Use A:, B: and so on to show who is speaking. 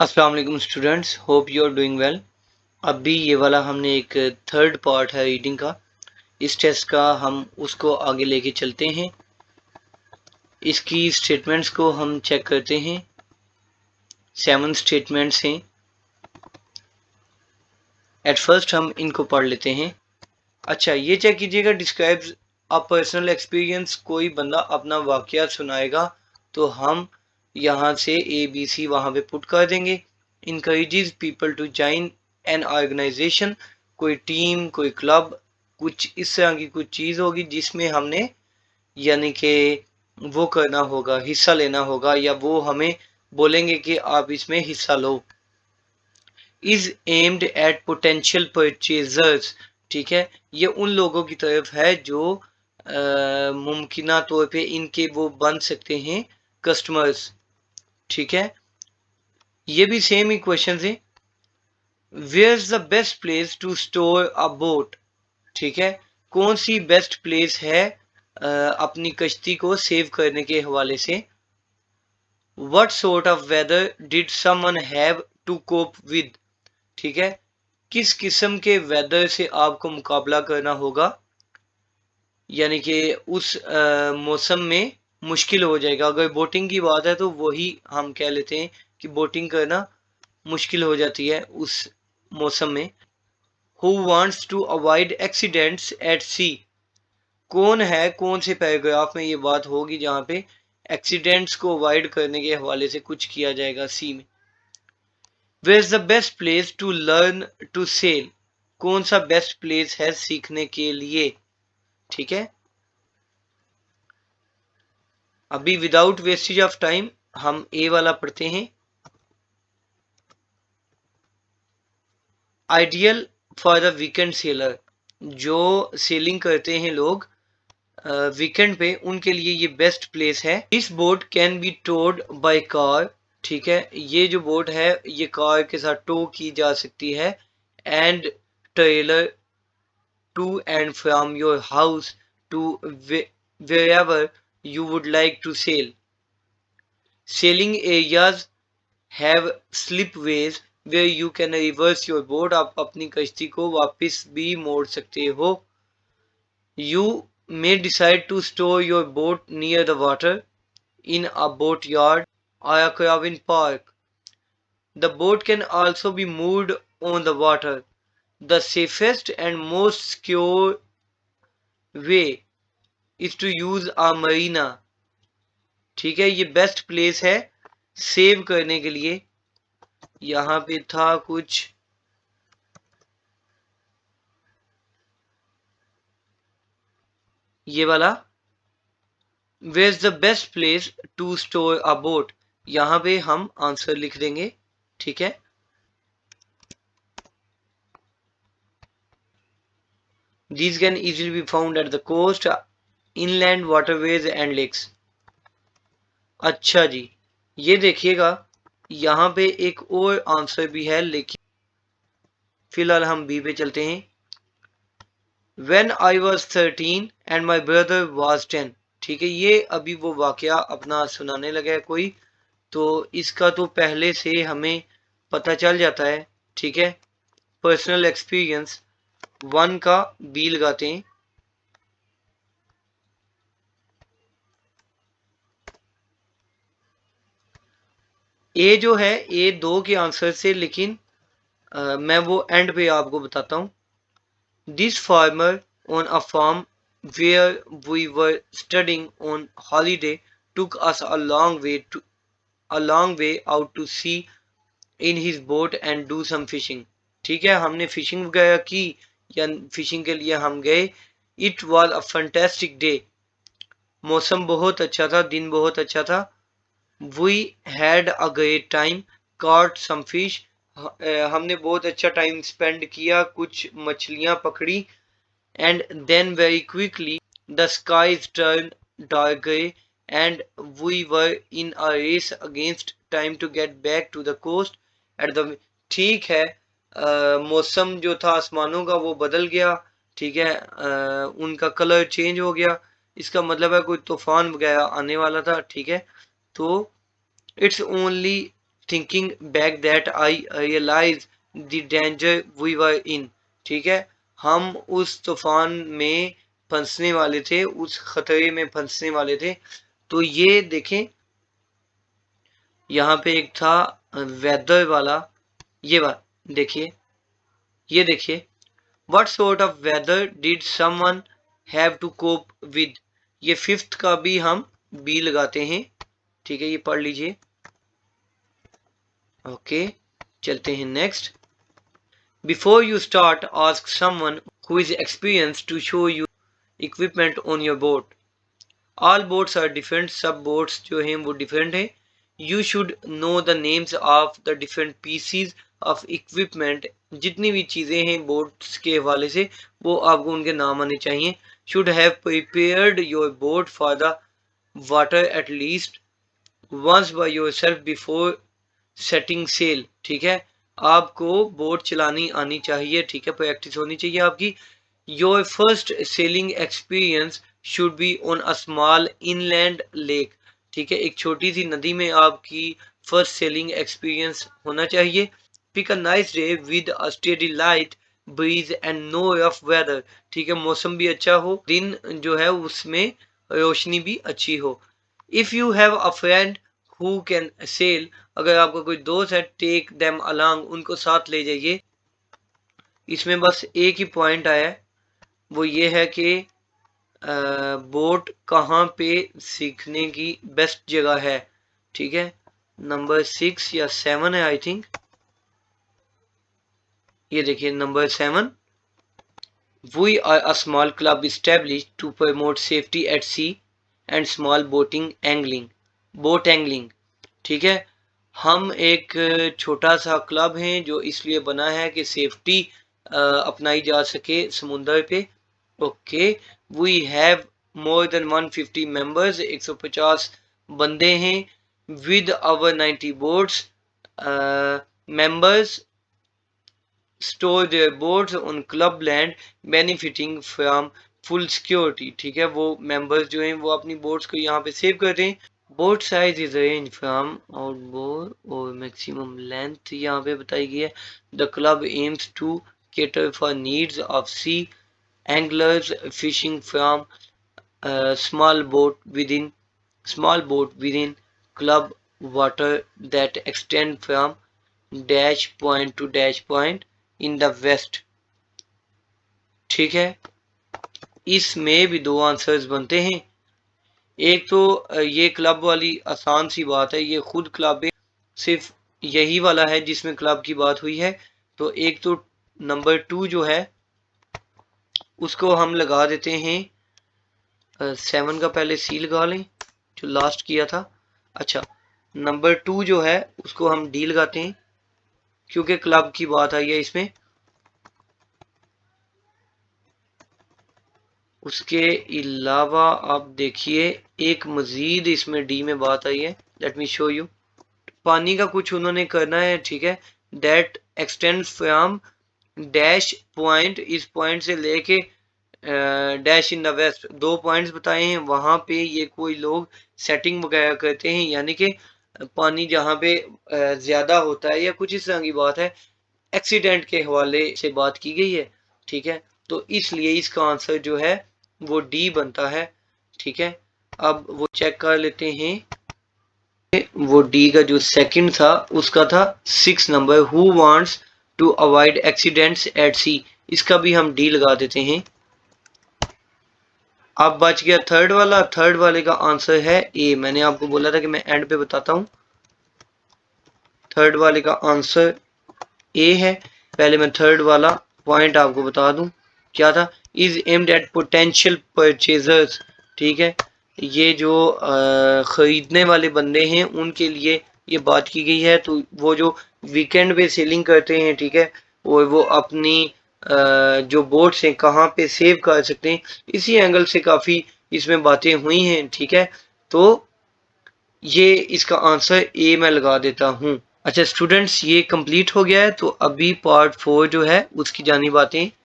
A: अस्सलाम वालेकुम students, hope you are doing well. अभी ये वाला हमने एक थर्ड पार्ट है रीडिंग का। इस टेस्ट का हम उसको आगे लेके चलते हैं। इसकी स्टेटमेंट्स को हम चेक करते हैं। 7 स्टेटमेंट्स हैं। एट फर्स्ट हम इनको पढ़ लेते हैं। अच्छा, ये चेक कीजिएगा, डिस्क्राइब्स अ पर्सनल एक्सपीरियंस। कोई बंदा अपना वाकया सुनाएगा तो हम यहाँ से ABC वहाँ पे पुट कर देंगे। Encourages people to join an organisation. कोई टीम, कोई क्लब, कुछ इस तरह की कुछ चीज़ होगी जिसमें हमने यानी कि वो करना होगा, हिस्सा लेना होगा, या वो हमें बोलेंगे कि आप इसमें हिस्सा लो। Is aimed at potential purchasers. ठीक है, ये उन लोगों की तरफ है जो मुमकिना तौर पे इनके वो बन सकते हैं कस्टमर्स। ठीक है, ये भी सेम ही क्वेश्चन है। Where is the best place to store a boat. ठीक है, कौन सी बेस्ट प्लेस है अपनी कश्ती को सेव करने के हवाले से। What sort of weather did someone have to cope with. ठीक है, किस किस्म के वेदर से आपको मुकाबला करना होगा, यानी कि उस मौसम में मुश्किल हो जाएगा। अगर बोटिंग की बात है तो वही हम कह लेते हैं कि बोटिंग करना मुश्किल हो जाती है उस मौसम में। Who wants to avoid accidents at sea. कौन है, कौन से पैराग्राफ में ये बात होगी जहां पे एक्सीडेंट्स को अवॉइड करने के हवाले से कुछ किया जाएगा सी में। Where is the best place to learn to sail. कौन सा बेस्ट प्लेस है सीखने के लिए। ठीक है, अभी विदाउट वेस्टेज ऑफ टाइम हम ए वाला पढ़ते हैं। Ideal for the weekend sailor. जो सेलिंग करते हैं लोग वीकेंड पे, उनके लिए ये बेस्ट प्लेस है। This boat can be towed by car. ठीक है, ये जो बोट है ये कार के साथ टो की जा सकती है। And trailer to and from your house to wherever you would like to sail. Sailing areas have slipways where you can reverse your boat. आप अपनी कश्ती को वापस भी मोड़ सकते हो। You may decide to store your boat near the water in a boatyard or a caravan park. The boat can also be moved on the water. The safest and most secure way is to use a marina. ठीक है, ये best place है save करने के लिए। यहाँ पे था कुछ ये वाला, where is the best place to store a boat. यहाँ पे हम आंसर लिख देंगे। ठीक है, these can easily be found at the coast, inland waterways and lakes. अच्छा जी, ये देखिएगा, यहाँ पे एक और आंसर भी है, लेकिन फिलहाल हम बी पे चलते हैं। When I was 13 and my brother was 10। ठीक है, ये अभी वो वाकया अपना सुनाने लगा है कोई, तो इसका तो पहले से हमें पता चल जाता है। ठीक है, पर्सनल एक्सपीरियंस 1 का बी लगाते हैं। ए जो है, ए 2 के आंसर से, लेकिन मैं वो एंड पे आपको बताता हूँ। This farmer on a farm where we were studying on holiday took us a long way out to sea in his boat and do some fishing. ठीक है, हमने फिशिंग वगैरह की, या फिशिंग के लिए हम गए। It was a fantastic day. मौसम बहुत अच्छा था, दिन बहुत अच्छा था। We had a great time, caught some fish। हमने बहुत अच्छा टाइम स्पेंड किया, कुछ मछलियां पकड़ी। And then very quickly the skies turned dark grey and we were in a race against time to get back to the coast at the। ठीक है, मौसम जो था आसमानों का वो बदल गया। ठीक है, उनका कलर चेंज हो गया। इसका मतलब है कोई तूफान वगैरह आने वाला था। ठीक है, तो it's only thinking back that I realise the danger we were in. ठीक है, हम उस तूफान में फंसने वाले थे, उस खतरे में फंसने वाले थे। तो ये देखें, यहाँ पे एक था वेदर वाला, ये बात देखिए, ये देखिए, what sort of weather did someone have to cope with. ये फिफ्थ का भी हम बी लगाते हैं। ठीक है, ये पढ़ लीजिए। ओके, चलते हैं next. Before you start ask someone who is experience to show you equipment on your boat. All boats are different, सब बोट्स जो हैं वो डिफरेंट हैं। You should know the names of the different pieces of equipment. जितनी भी चीज़ें हैं boats के हवाले से वो आपको उनके नाम आने चाहिए। Should have prepared your boat for the water at least once by yourself before setting sail. ठीक है, आपको बोट चलानी आनी चाहिए। ठीक है, प्रैक्टिस होनी चाहिए आपकी। Your first selling experience should be on a small inland lake. ठीक है, एक छोटी सी नदी में आपकी फर्स्ट सेलिंग एक्सपीरियंस होना चाहिए। Pick a nice day with a steady light breeze and no rough weather. ठीक है, मौसम भी अच्छा हो, दिन जो है उसमें रोशनी भी अच्छी हो। If you have a friend who can sell, अगर आपका कोई दोस्त है, टेक देम अलॉन्ग, उनको साथ ले जाइए। इसमें बस एक ही पॉइंट आया है, वो ये है कि बोट कहाँ पे सीखने की बेस्ट जगह है। ठीक है, नंबर 6 या 7 है आई थिंक। ये देखिए number 7, we are a small club established to promote safety at sea and small boating angling, boat angling. ठीक है, हम एक छोटा सा क्लब है जो इसलिए बना है कि सेफ्टी अपनाई जा सके समुद्र पे। Okay, we have more than 150 members, 150 बंदे हैं। With our 90 boats, members store their boats on club land benefiting from full security. ठीक है, वो मेंबर्स जो हैं वो अपनी बोट्स को यहाँ पे सेव करते हैं। Boat size is range from outboard और मैक्सिमम लेंथ यहाँ पे बताई गई है। The club aims to cater for needs of sea anglers fishing from small boat within club water that extend from dash point to dash point in the west। ठीक है, इसमें भी दो आंसर्स बनते हैं। एक तो ये क्लब वाली आसान सी बात है, ये खुद क्लब है, सिर्फ यही वाला है जिसमें क्लब की बात हुई है। तो एक तो नंबर 2 जो है उसको हम लगा देते हैं 7 का पहले सी लगा लें जो लास्ट किया था। अच्छा, नंबर 2 जो है उसको हम डी लगाते हैं क्योंकि क्लब की बात आई है इसमें। उसके अलावा आप देखिए एक मजीद इसमें डी में बात आई है, लेट मी शो यू। पानी का कुछ उन्होंने करना है। ठीक है, that extend from dash point, इस पॉइंट से लेके dash in the west, 2 points बताए हैं, वहां पे ये कोई लोग सेटिंग वगैरह करते हैं, यानी कि पानी जहाँ पे ज्यादा होता है या कुछ इस तरह की बात है। एक्सीडेंट के हवाले से बात की गई है। ठीक है, तो इसलिए इसका आंसर जो है वो डी बनता है। ठीक है, अब वो चेक कर लेते हैं। वो डी का जो सेकंड था उसका था 6 number, who wants to avoid accidents at sea, इसका भी हम डी लगा देते हैं। अब बच गया थर्ड वाला, थर्ड वाले का आंसर है ए। मैंने आपको बोला था कि मैं एंड पे बताता हूँ। थर्ड वाले का आंसर ए है। पहले मैं थर्ड वाला पॉइंट आपको बता दूं क्या था, is aimed at potential purchasers. ठीक है, ये जो खरीदने वाले बंदे हैं उनके लिए ये बात की गई है। तो वो जो वीकेंड पे सेलिंग करते हैं, ठीक है, और वो अपनी जो बोट्स हैं कहाँ पे सेव कर सकते हैं, इसी एंगल से काफ़ी इसमें बातें हुई हैं। ठीक है, तो ये इसका आंसर ए मैं लगा देता हूँ। अच्छा स्टूडेंट्स, ये कंप्लीट हो गया है, तो अभी पार्ट 4 जो है उसकी जानी बातें